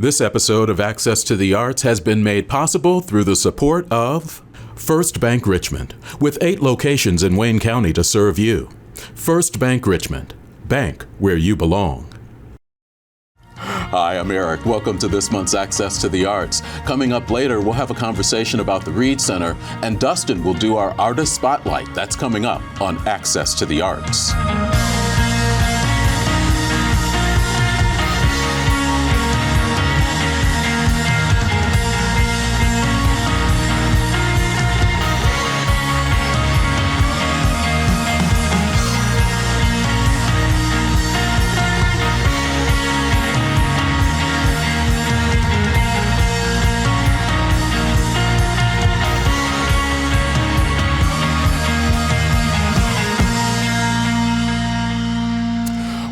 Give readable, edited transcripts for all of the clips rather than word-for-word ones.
This episode of Access to the Arts has been made possible through the support of First Bank Richmond, with 8 locations in Wayne County to serve you. First Bank Richmond, bank where you belong. Hi, I'm Eric. Welcome to this month's Access to the Arts. Coming up later, we'll have a conversation about the Reid Center, and Dustin will do our Artist Spotlight. That's coming up on Access to the Arts.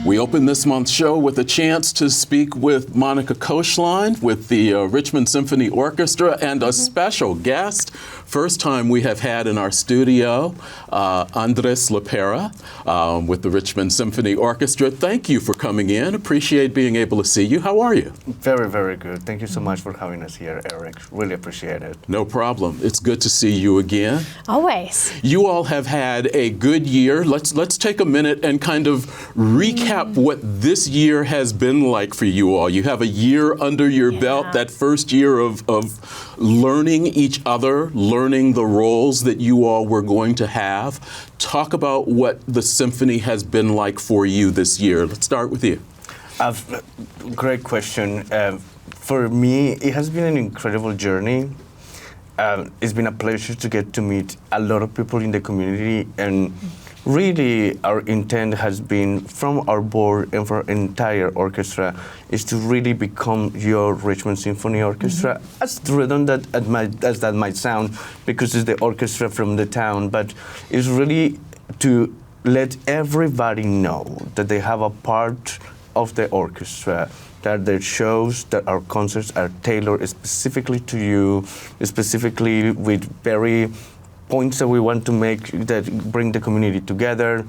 We open this month's show with a chance to speak with Monica Koshline with the Richmond Symphony Orchestra and a special guest. First time we have had in our studio, Andres Lepera with the Richmond Symphony Orchestra. Thank you for coming in. Appreciate being able to see you. How are you? Very, very good. Thank you so much for having us here, Eric. Really appreciate it. No problem. It's good to see you again. Always. You all have had a good year. Let's take a minute and kind of recap what this year has been like for you all. You have a year under your belt, that first year of learning each other, learning the roles that you all were going to have. Talk about what the symphony has been like for you this year. Let's start with you. Great question. For me, it has been an incredible journey. It's been a pleasure to get to meet a lot of people in the community, and really our intent has been from our board and for our entire orchestra is to really become your Richmond Symphony Orchestra. As redundant as that might sound, because it's the orchestra from the town, but it's really to let everybody know that they have a part of the orchestra, that their shows, that our concerts are tailored specifically to you, specifically with very points that we want to make that bring the community together.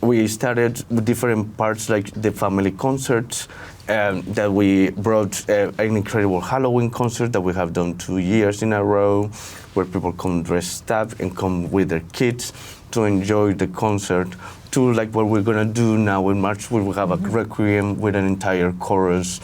We started with different parts like the family concerts, that we brought an incredible Halloween concert that we have done 2 years in a row, where people come dressed up and come with their kids to enjoy the concert, to like what we're gonna do now in March, where we have a requiem with an entire chorus.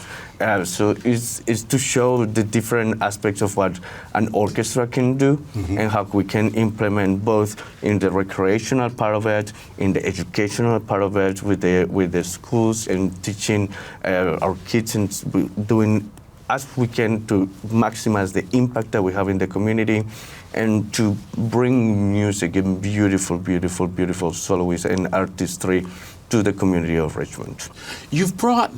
So it's to show the different aspects of what an orchestra can do and how we can implement both in the recreational part of it, in the educational part of it, with the schools and teaching our kids and doing as we can to maximize the impact that we have in the community, and to bring music and beautiful, beautiful, beautiful soloists and artistry to the community of Richmond. You've brought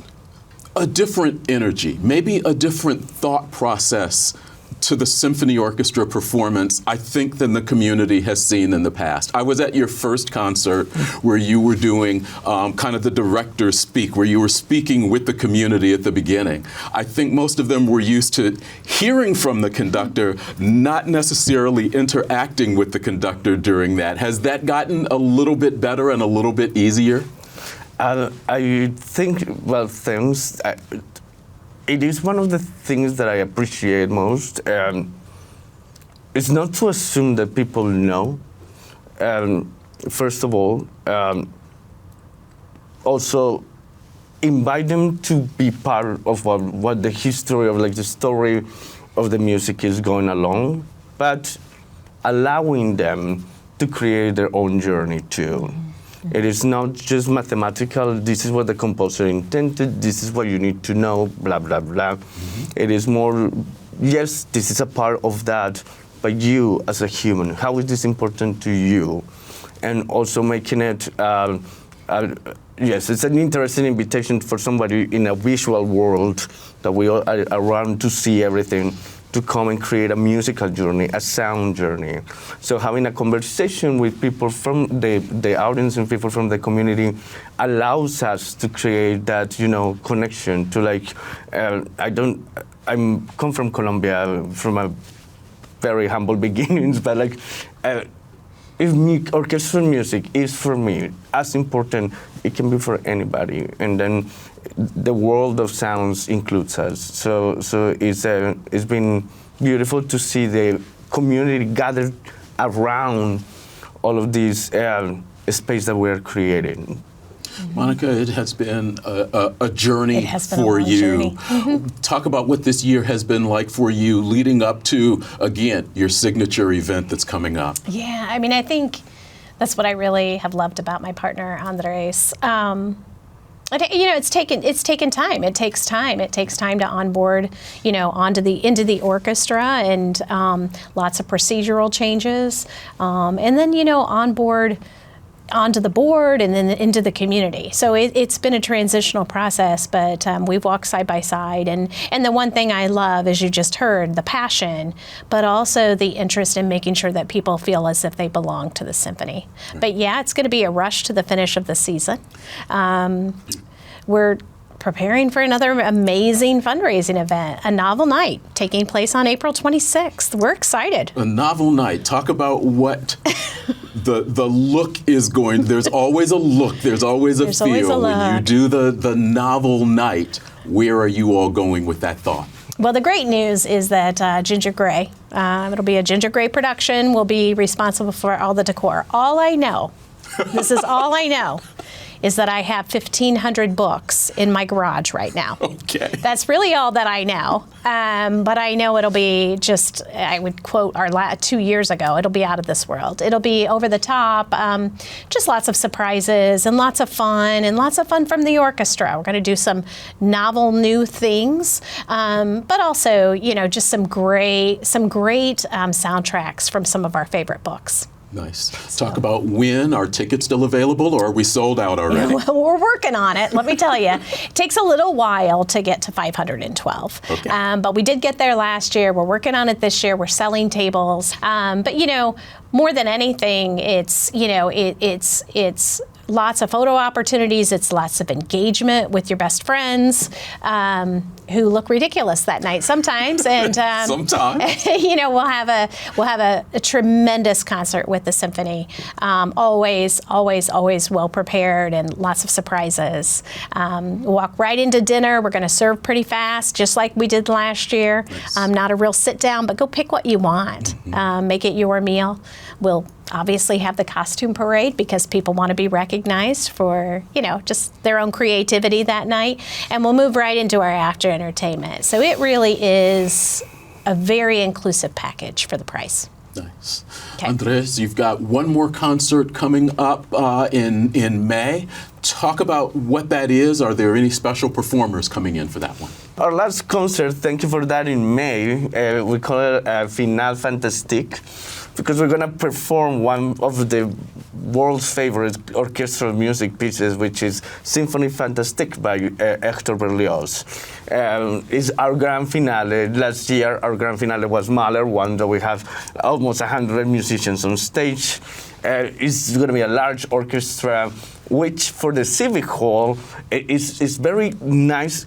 a different energy, maybe a different thought process to the symphony orchestra performance, I think, than the community has seen in the past. I was at your first concert where you were doing kind of the director's speak, where you were speaking with the community at the beginning. I think most of them were used to hearing from the conductor, not necessarily interacting with the conductor during that. Has that gotten a little bit better and a little bit easier? I think, well, thanks. It is one of the things that I appreciate most. It's not to assume that people know. First of all, also invite them to be part of what the history of, like the story of the music is going along, but allowing them to create their own journey too. It is not just mathematical, this is what the composer intended, this is what you need to know, blah, blah, blah. It is more, yes, this is a part of that, but you as a human, how is this important to you? And also making it, yes, it's an interesting invitation for somebody in a visual world that we are around to see everything, to come and create a musical journey, a sound journey. So having a conversation with people from the audience and people from the community allows us to create that, connection to like, I'm come from Colombia, from a very humble beginnings, but like, if orchestral music is for me as important, it can be for anybody. And then the world of sounds includes us. So it's been beautiful to see the community gathered around all of these space that we're creating. Monica, it has been a journey It has been for a long you. journey. Talk about what this year has been like for you leading up to, again, your signature event that's coming up. Yeah, I mean, I think that's what I really have loved about my partner, Andres. It's taken time. It takes time. It takes time to onboard, into the orchestra, and lots of procedural changes, and then onboard onto the board and then into the community. So it's been a transitional process, but we've walked side by side. And the one thing I love, as you just heard, the passion, but also the interest in making sure that people feel as if they belong to the symphony. Right. But yeah, it's going to be a rush to the finish of the season. We're preparing for another amazing fundraising event, a novel night taking place on April 26th. We're excited. A novel night. Talk about what the look is going. There's always a look. There's always a feel. Always a look. When you do the novel night, where are you all going with that thought? Well, the great news is that Ginger Gray, it'll be a Ginger Gray production, will be responsible for all the decor. All I know, this is all I know, is that I have 1,500 books in my garage right now. Okay. That's really all that I know. But I know it'll be just, I would quote our 2 years ago, it'll be out of this world. It'll be over the top, just lots of surprises and lots of fun from the orchestra. We're going to do some novel new things, but also, just some great soundtracks from some of our favorite books. Nice. Talk about when. Are tickets still available, or are we sold out already? We're working on it, let me tell you. It takes a little while to get to 512. Okay. But we did get there last year. We're working on it this year. We're selling tables. But, more than anything, it's lots of photo opportunities. It's lots of engagement with your best friends who look ridiculous that night sometimes. And sometimes, we'll have a tremendous concert with the symphony. Always well prepared and lots of surprises. Walk right into dinner. We're going to serve pretty fast, just like we did last year. Nice. Not a real sit down, but go pick what you want. Mm-hmm. Make it your meal. We'll obviously have the costume parade because people want to be recognized for, just their own creativity that night. And we'll move right into our after entertainment. So it really is a very inclusive package for the price. Nice. Okay. Andres, you've got one more concert coming up in May. Talk about what that is. Are there any special performers coming in for that one? Our last concert, thank you for that, in May, we call it Final Fantastique, because we're going to perform one of the world's favorite orchestral music pieces, which is Symphony Fantastique by Hector Berlioz. It's our grand finale. Last year, our grand finale was Mahler, one that we have almost 100 musicians on stage. It's going to be a large orchestra, which for the Civic Hall is very nice,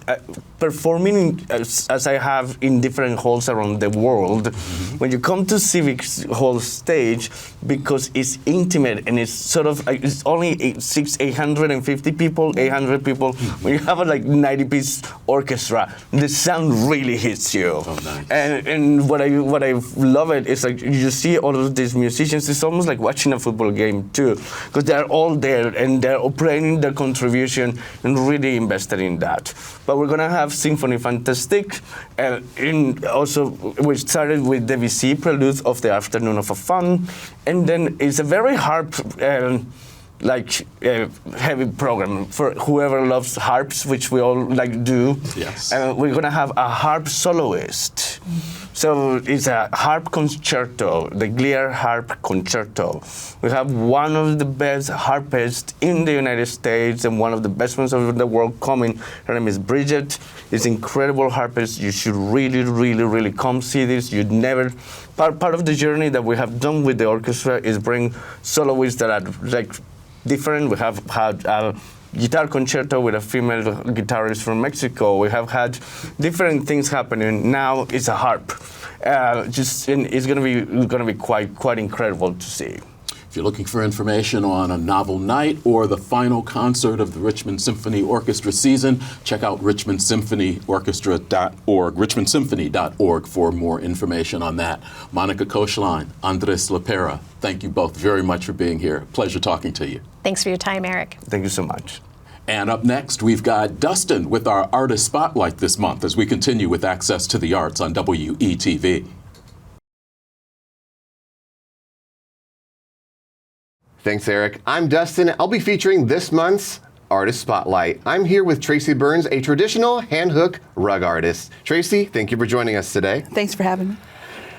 performing as I have in different halls around the world. Mm-hmm. When you come to Civic Hall stage, because it's intimate and it's sort of like, it's only 850 people, 800 people. Mm-hmm. When you have a 90-piece orchestra, the sound really hits you. Oh, nice. And what I love it is you see all of these musicians. It's almost like watching a football game too, because they're all there and they're playing their contribution and really invested in that. But we're gonna have Symphony Fantastique, and also we started with DVC Prelude of the Afternoon of a Fun, and then it's a very hard heavy program for whoever loves harps, which we all do. Yes. We're gonna have a harp soloist. Mm-hmm. So it's a harp concerto, the Glier Harp Concerto. We have one of the best harpists in the United States and one of the best ones of the world coming. Her name is Bridget. It's incredible harpist. You should really, really, really come see this. You'd never. Part of the journey that we have done with the orchestra is bring soloists that are different. We have had a guitar concerto with a female guitarist from Mexico. We have had different things happening. Now it's a harp. It's gonna be quite incredible to see. If If you're looking for information on a novel night or the final concert of the Richmond Symphony Orchestra season, check out richmondsymphonyorchestra.org, for more information on that. Monica Koshline, Andres Lepera, thank you both very much for being here. Pleasure talking to you. Thanks for your time, Eric. Thank you so much. And up next, we've got Dustin with our Artist Spotlight this month as we continue with Access to the Arts on WETV. Thanks, Eric. I'm Dustin. I'll be featuring this month's Artist Spotlight. I'm here with Tracy Burns, a traditional hand-hook rug artist. Tracy, thank you for joining us today. Thanks for having me.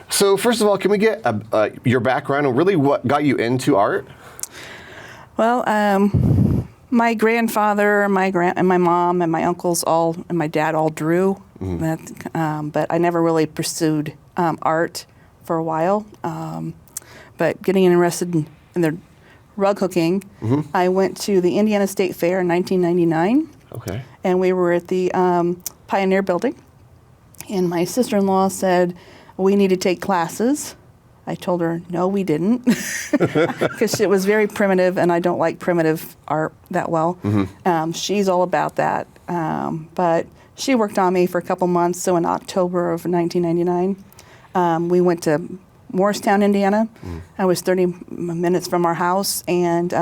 So first of all, can we get your background and really what got you into art? Well, my grandfather, and my mom, and my uncles and my dad all drew, but I never really pursued art for a while. But getting interested in the rug hooking, I went to the Indiana State Fair in 1999. Okay. And we were at the Pioneer Building, and my sister-in-law said we need to take classes. I told her, no, we didn't, because it was very primitive, and I don't like primitive art that well. She's all about that. But she worked on me for a couple months, so in October of 1999, we went to Morristown, Indiana. I was 30 minutes from our house and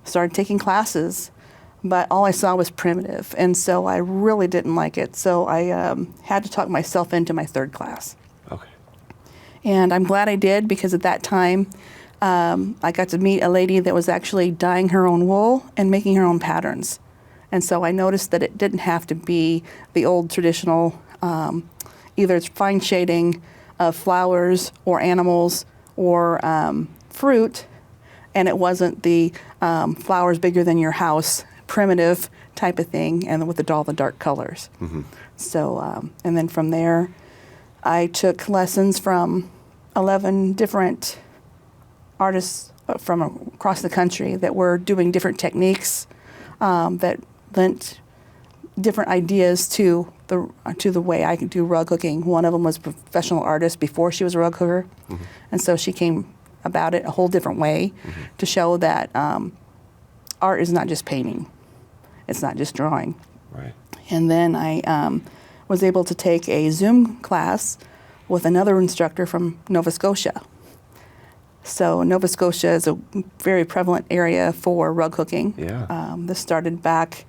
started taking classes. But all I saw was primitive, and so I really didn't like it. So I had to talk myself into my third class. Okay. And I'm glad I did, because at that time, I got to meet a lady that was actually dyeing her own wool and making her own patterns. And so I noticed that it didn't have to be the old traditional, either it's fine shading of flowers or animals or fruit, and it wasn't the flowers bigger than your house, primitive type of thing, and with all the dark colors. So, and then from there, I took lessons from 11 different artists from across the country that were doing different techniques that lent different ideas to the way I could do rug hooking. One of them was a professional artist before she was a rug hooker, and so she came about it a whole different way to show that art is not just painting, it's not just drawing. Right. And then I was able to take a Zoom class with another instructor from Nova Scotia. So Nova Scotia is a very prevalent area for rug hooking. Yeah. This started back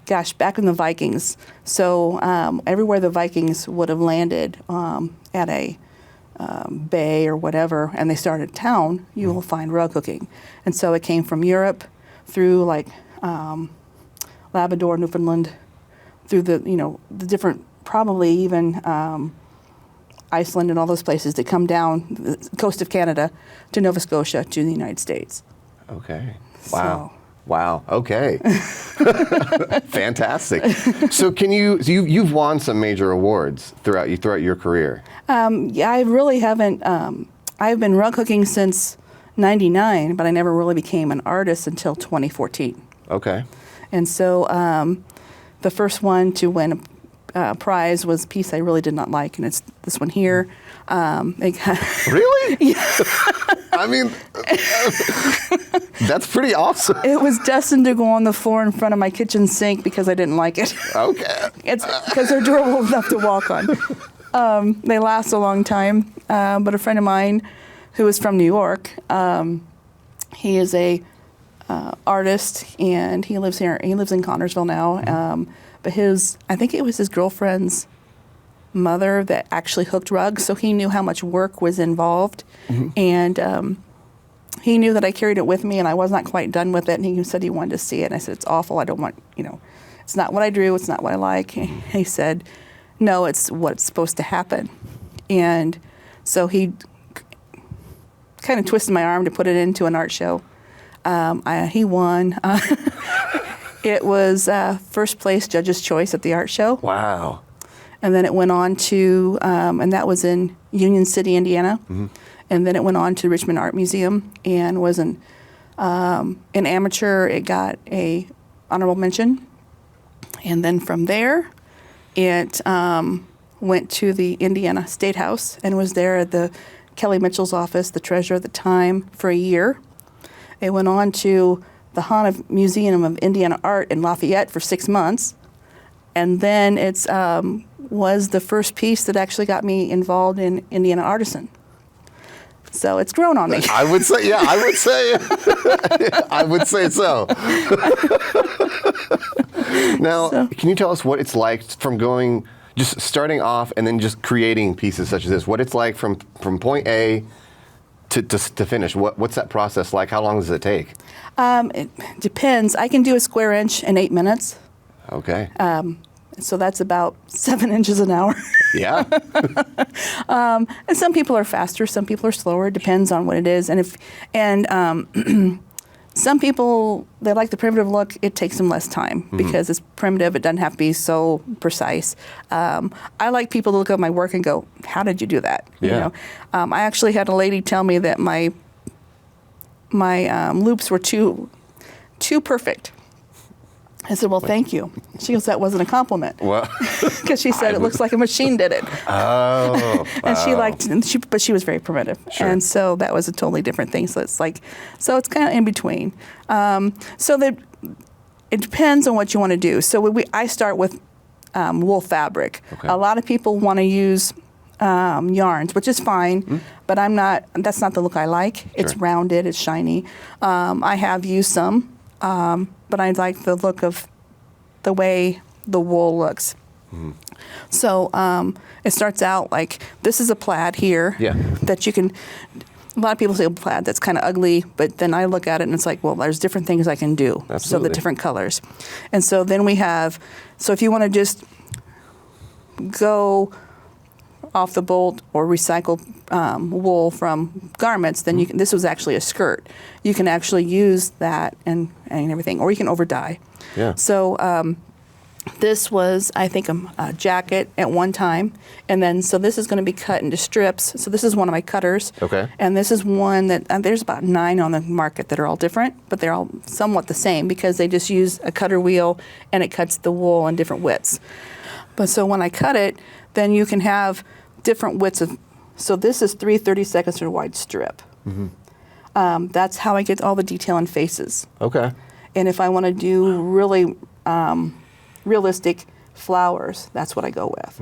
in the Vikings. So everywhere the Vikings would have landed at a bay or whatever, and they started a town, you will find rug hooking. And so it came from Europe through like Labrador, Newfoundland, through the different, probably even Iceland and all those places that come down the coast of Canada to Nova Scotia to the United States. Okay. Wow. Wow. Okay. Fantastic. So you've won some major awards throughout your career. Yeah, I really haven't. I've been rug hooking since '99, but I never really became an artist until 2014. Okay. And so the first one to win a prize was a piece I really did not like, and it's this one here. Really? Yeah. I mean, that's pretty awesome. It was destined to go on the floor in front of my kitchen sink because I didn't like it. Okay. It's because they're durable enough to walk on. They last a long time. But a friend of mine who is from New York, he is a artist, and he lives here. He lives in Connersville now. But I think it was his girlfriend's mother that actually hooked rugs, so he knew how much work was involved. And he knew that I carried it with me, and I was not quite done with it, and he said he wanted to see it. And I said, it's awful. I don't want, it's not what I drew. It's not what I like. And he said, no, it's what's supposed to happen. And so he kind of twisted my arm to put it into an art show. He won. It was first place judge's choice at the art show. Wow. And then it went on to, and that was in Union City, Indiana. And then it went on to Richmond Art Museum and was an amateur. It got a honorable mention. And then from there, it went to the Indiana State House and was there at the Kelly Mitchell's office, the treasurer at the time, for a year. It went on to the Hanna Museum of Indiana Art in Lafayette for 6 months. And then it's was the first piece that actually got me involved in Indiana Artisan. So it's grown on me. I would say, yeah, I would say so. Now, can you tell us what it's like from just starting off and then just creating pieces such as this? What it's like from point A to finish? What's that process like? How long does it take? It depends. I can do a square inch in 8 minutes. Okay. So that's about 7 inches an hour. Yeah. And some people are faster, some people are slower. It depends on what it is. And some people, they like the primitive look. It takes them less time because it's primitive. It doesn't have to be so precise. I like people to look at my work and go, "How did you do that?" Yeah. You know? I actually had a lady tell me that my loops were too perfect. I said, "Well, thank you." She goes, "That wasn't a compliment." Well, Because she said it looks like a machine did it. oh. And she wow. liked, but she was very primitive. Sure. And so that was a totally different thing. So it's kind of in between. It depends on what you want to do. So I start with wool fabric. Okay. A lot of people want to use yarns, which is fine, but that's not the look I like. It's Sure. rounded, it's shiny. I have used some, but I like the look of the way the wool looks. So it starts out like this is a plaid here Yeah. that you can. A lot of people say plaid that's kind of ugly, but then I look at it and it's like, well, there's different things I can do. So Absolutely. the different colors, and so then we have. So if you want to just go off the bolt or recycle wool from garments, then you can. This was actually a skirt. You can actually use that and everything, or you can over dye. Yeah. So this was, I think, a jacket at one time, and then so this is going to be cut into strips. So this is one of my cutters. Okay. And this is one that there's about 9 on the market that are all different, but they're all somewhat the same because they just use a cutter wheel and it cuts the wool in different widths. But so when I cut it, then you can have different widths of. So this is 3 32nd wide strip. That's how I get all the detail in faces. Okay. And if I want to do really realistic flowers, that's what I go with.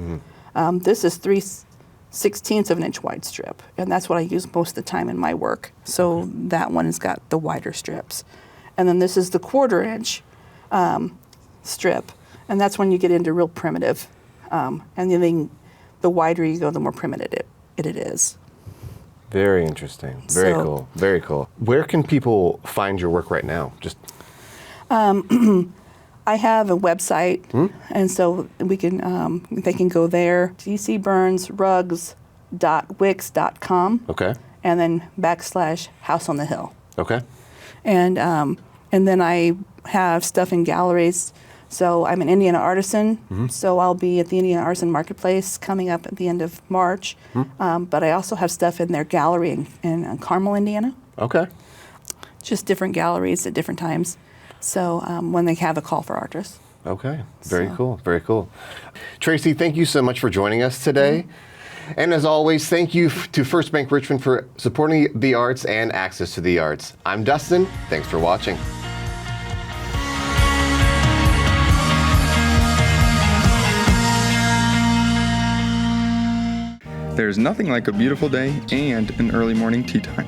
This is 3/16 of an inch wide strip, and that's what I use most of the time in my work. So that one has got the wider strips. And then this is the 1/4 inch strip, and that's when you get into real primitive. And then the wider you go, the more primitive it is. Very interesting. Very So- cool. Very cool. Where can people find your work right now? Just I have a website, and so we can they can go there, dcburnsrugs.wix.com, okay. and then /House on the Hill. Okay. And then I have stuff in galleries. So I'm an Indiana artisan, so I'll be at the Indiana Artisan Marketplace coming up at the end of March. But I also have stuff in their gallery in Carmel, Indiana. Okay. Just different galleries at different times. So when they have a call for artists. Okay. Very So- cool. Very cool. Tracy, thank you so much for joining us today. And as always, thank you to First Bank Richmond for supporting the arts and access to the arts. I'm Dustin. Thanks for watching. There's nothing like a beautiful day and an early morning tea time.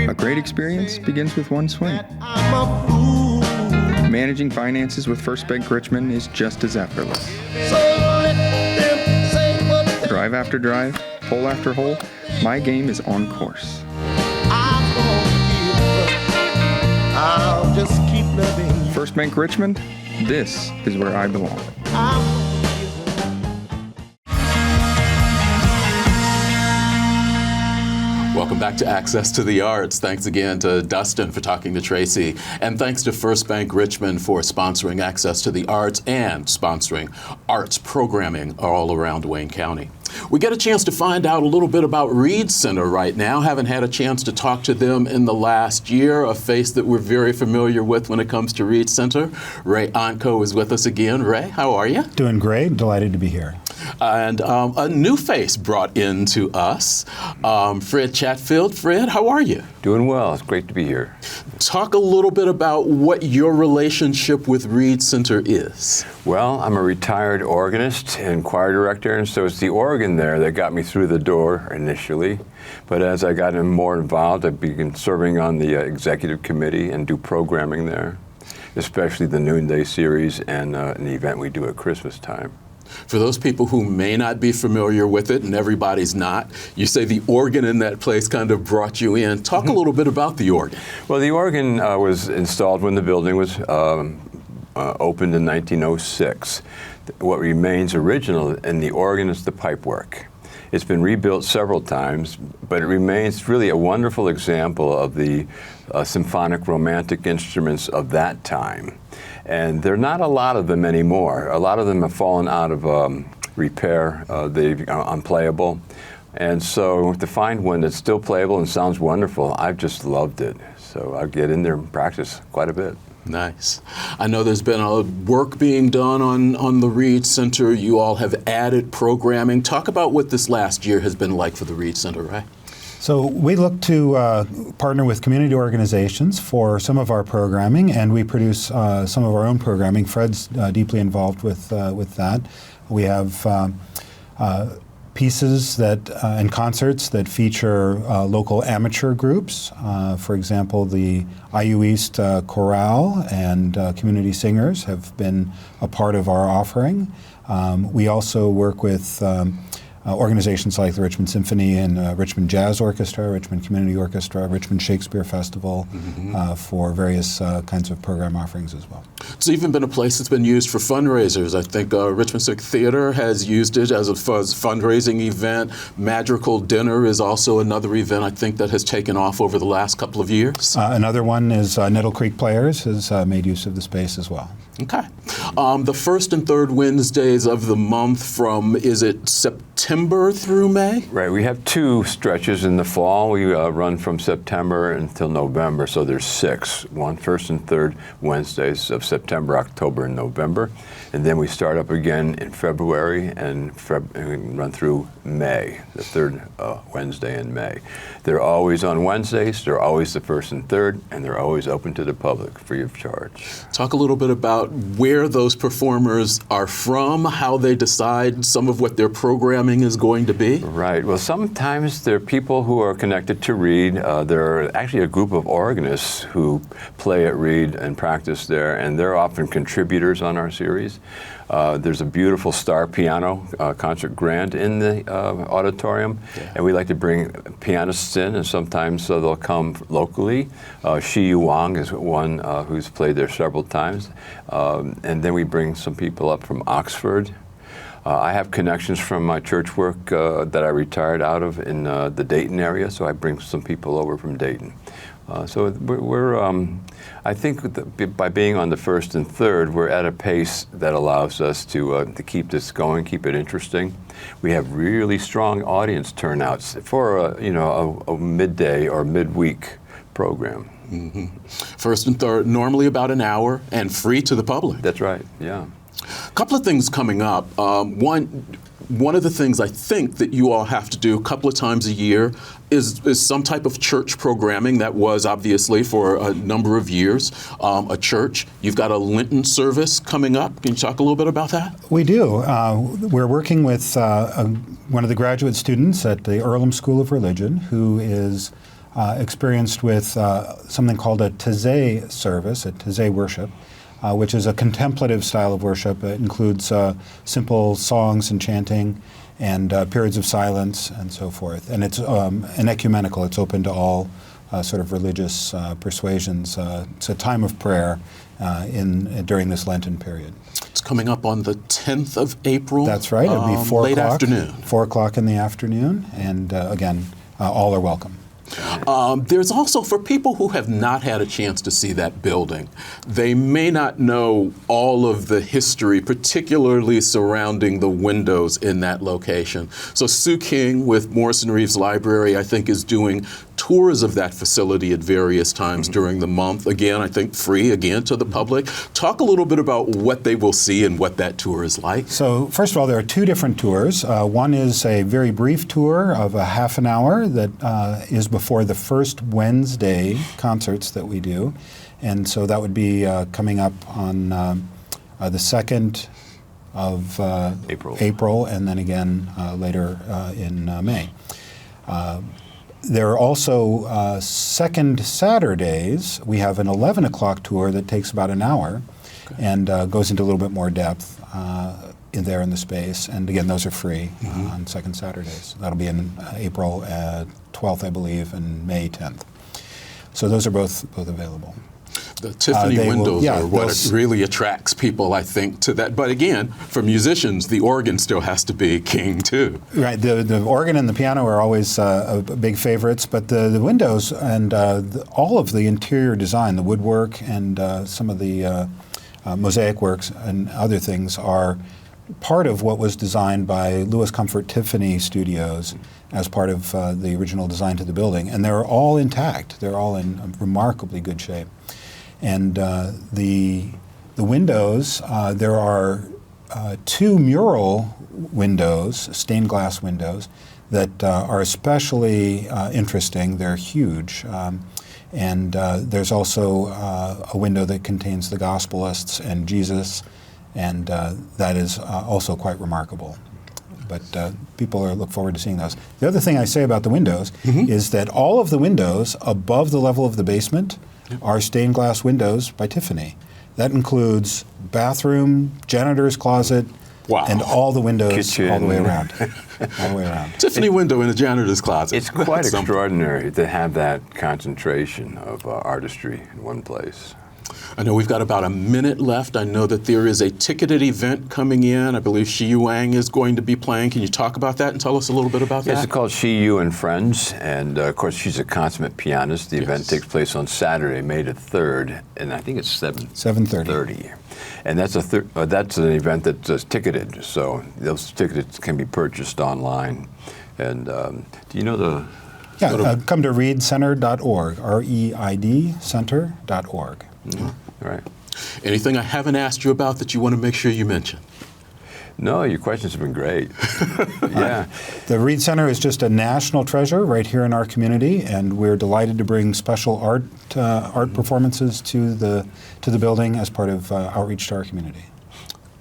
A great experience begins with one swing. Managing finances with First Bank Richmond is just as effortless. Drive after drive, hole after hole, my game is on course. First Bank Richmond, this is where I belong. Welcome back to Access to the Arts. Thanks again to Dustin for talking to Tracy. And thanks to First Bank Richmond for sponsoring Access to the Arts and sponsoring arts programming all around Wayne County. We get a chance to find out a little bit about Reid Center right now. Haven't had a chance to talk to them in the last year, a face that we're very familiar with when it comes to Reid Center. Ray Onko is with us again. Ray, how are you? Doing great. Delighted to be here. And a new face brought into us, Fred Chatfield. Fred, how are you? Doing well. It's great to be here. Talk a little bit about what your relationship with Reid Center is. Well, I'm a retired organist and choir director, and so it's the organ there that got me through the door initially. But as I got more involved, I began serving on the executive committee and do programming there, especially the Noonday series and an event we do at Christmas time. For those people who may not be familiar with it, and everybody's not, you say the organ in that place kind of brought you in. Talk a little bit about the organ. Well, the organ was installed when the building was opened in 1906. What remains original in the organ is the pipework. It's been rebuilt several times, but it remains really a wonderful example of the symphonic romantic instruments of that time. And there are not a lot of them anymore. A lot of them have fallen out of repair. They're unplayable. And so to find one that's still playable and sounds wonderful, I've just loved it. So I get in there and practice quite a bit. Nice. I know there's been a work being done on the Reid Center. You all have added programming. Talk about what this last year has been like for the Reid Center, right? So we look to partner with community organizations for some of our programming, and we produce some of our own programming. Fred's deeply involved with that. We have pieces that and concerts that feature local amateur groups. For example, the IU East Chorale and community singers have been a part of our offering. We also work with organizations like the Richmond Symphony and Richmond Jazz Orchestra, Richmond Community Orchestra, Richmond Shakespeare Festival for various kinds of program offerings as well. It's even been a place that's been used for fundraisers. I think Richmond Civic Theater has used it as a fundraising event. Madrigal Dinner is also another event I think that has taken off over the last couple of years. Another one is Nettle Creek Players has made use of the space as well. Okay. The first and third Wednesdays of the month from, is it September through May? Right. We have two stretches in the fall. We run from September until November, so there's 6. First and third Wednesdays of September, October, and November. And then we start up again in February and run through May, the third Wednesday in May. They're always on Wednesdays, they're always the first and third, and they're always open to the public, free of charge. Talk a little bit about where those performers are from, how they decide some of what their programming is going to be. Right. Well, sometimes there are people who are connected to Reid. There are actually a group of organists who play at Reid and practice there, and they're often contributors on our series. There's a beautiful star piano concert grand in the auditorium, and we like to bring pianists in, and sometimes they'll come locally. Shi Yu Wang is one who's played there several times, and then we bring some people up from Oxford. I have connections from my church work that I retired out of in the Dayton area, so I bring some people over from Dayton. So I think that by being on the first and third, we're at a pace that allows us to keep this going, keep it interesting. We have really strong audience turnouts for a midday or midweek program. Mm-hmm. First and third, normally about an hour and free to the public. That's right. Yeah. A couple of things coming up. One of the things I think that you all have to do a couple of times a year is some type of church programming. That was obviously for a number of years a church. You've got a Lenten service coming up. Can you talk a little bit about that? We do. We're working with one of the graduate students at the Earlham School of Religion who is experienced with something called a Taizé service, a Taizé worship. Which is a contemplative style of worship. It includes simple songs and chanting and periods of silence and so forth. And it's an ecumenical. It's open to all sort of religious persuasions. It's a time of prayer during this Lenten period. It's coming up on the 10th of April. That's right. It'll be 4 late o'clock. Afternoon. 4 o'clock in the afternoon. And again, all are welcome. There's also, for people who have not had a chance to see that building, they may not know all of the history, particularly surrounding the windows in that location. So Sue King with Morrison Reeves Library, I think, is doing tours of that facility at various times during the month. Again, I think free, again, to the public. Talk a little bit about what they will see and what that tour is like. So first of all, there are two different tours. One is a very brief tour of a half an hour that is before the first Wednesday concerts that we do. And so that would be coming up on the 2nd of April, and then again later in May. There are also second Saturdays. We have an 11 o'clock tour that takes about an hour and goes into a little bit more depth in the space. And again, those are free on second Saturdays. That'll be in April 12th, I believe, and May 10th. So those are both available. The Tiffany windows are what really attracts people, I think, to that. But again, for musicians, the organ still has to be king, too. Right. The organ and the piano are always big favorites, but the windows and all of the interior design, the woodwork and some of the mosaic works and other things are part of what was designed by Louis Comfort Tiffany Studios as part of the original design to the building. And they're all intact. They're all in remarkably good shape. And the windows, there are two mural windows, stained glass windows, that are especially interesting. They're huge. And there's also a window that contains the Gospelists and Jesus, and that is also quite remarkable. But people look forward to seeing those. The other thing I say about the windows is that all of the windows above the level of the basement are stained glass windows by Tiffany. That includes bathroom, janitor's closet, and all the windows kitchen, all the way around. All the way around. Tiffany window in the janitor's closet. It's quite extraordinary to have that concentration of artistry in one place. I know we've got about a minute left. I know that there is a ticketed event coming in. I believe Shi Wang is going to be playing. Can you talk about that and tell us a little bit about that? Yes, it's called Shi Yu and Friends, and of course she's a consummate pianist. The event takes place on Saturday, May the 3rd, and I think it's 7:30. And that's that's an event that's ticketed, so those tickets can be purchased online. And do you know the... Yeah, come to reidcenter.org, REID center.org. Right. Anything I haven't asked you about that you want to make sure you mention? No, your questions have been great. Yeah. The Reid Center is just a national treasure right here in our community, and we're delighted to bring special art performances to the building as part of outreach to our community.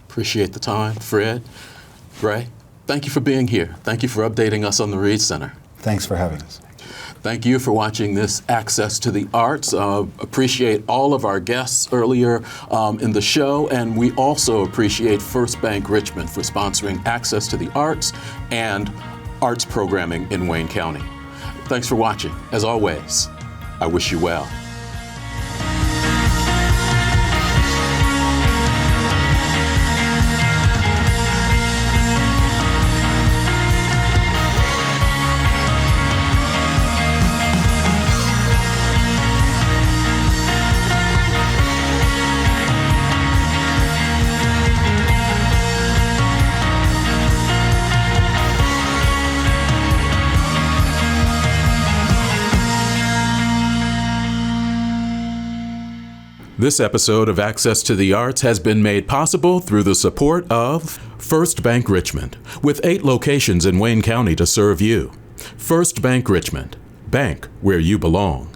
Appreciate the time. Fred, Ray, thank you for being here. Thank you for updating us on the Reid Center. Thanks for having us. Thank you for watching this Access to the Arts. Appreciate all of our guests earlier in the show, and we also appreciate First Bank Richmond for sponsoring Access to the Arts and arts programming in Wayne County. Thanks for watching. As always, I wish you well. This episode of Access to the Arts has been made possible through the support of First Bank Richmond, with 8 locations in Wayne County to serve you. First Bank Richmond, bank where you belong.